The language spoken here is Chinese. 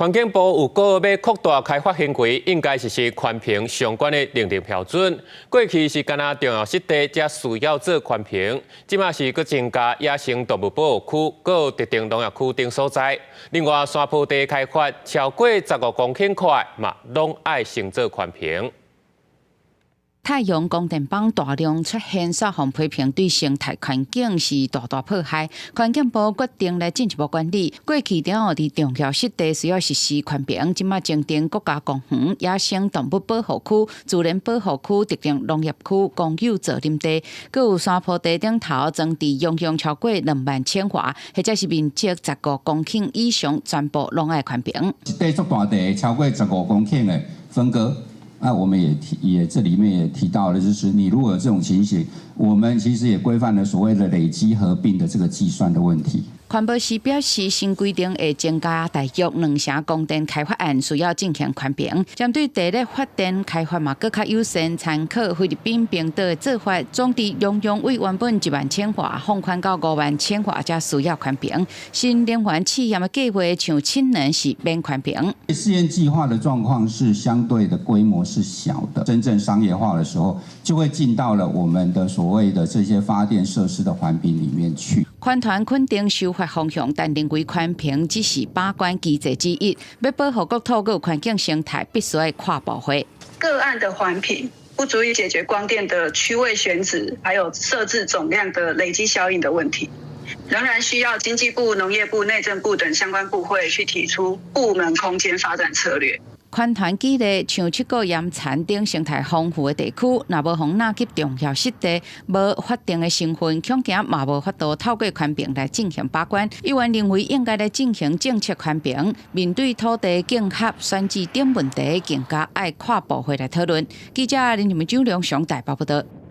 环境部有告要扩大开发范围，应该是环评相关的认定标准。过去是干那重要湿地才需要做环评，即马是佮增加野生动物保护区、佮特定农业区等所在。另外，山坡地开发超过15公顷块嘛，拢爱先做环评。 太阳光电板大量出现煞风批评，对生态环境是大大迫害。环境部决定来进一步管理。过去了后，伫重要湿地需要实施环评，即马增订国家公园、野生动物保护区、自然保护区、特定农业区、公有责任地，佮有山坡地顶头种植用用超过2万千华，或者是面积15公顷以上，全部拢爱环评。一块足大地超过15公顷的分割。 那我们也这里面也提到了，就是你如果有这种情形，我们其实也规范了所谓的累积合并的这个计算的问题。环保署表示，新规定会增加大约2成光电开发案需要进行环评，针对地热发电开发嘛，更较优先参考菲律宾冰岛的做法，种地容用为原本1万千华放宽到5万千华，才需要环评。新能源企业的计划像氢能是免环评。试验计划的状况是相对的规模是小的，真正商业化的时候，就会进到了我们的所谓的这些发电设施的环评里面去。环团肯定修法方向，但认为环评只是把关机制之一，要保护国土和环境生态，必须要跨部会。个案的环评不足以解决光电的区位选址，还有设置总量的累积效应的问题。 仍然需要经济部、农业部、内政部等相关部会去提出部门空间发展策略。环团基地像7个盐田等生态丰富的地区，若无互纳入重要湿地，无法定的成分，恐惊嘛无法度透过环评来进行把关。议员认为应该来进行政策环评，面对土地竞合、选址等问题，更加爱跨部会来讨论。记者林俊章上台报道。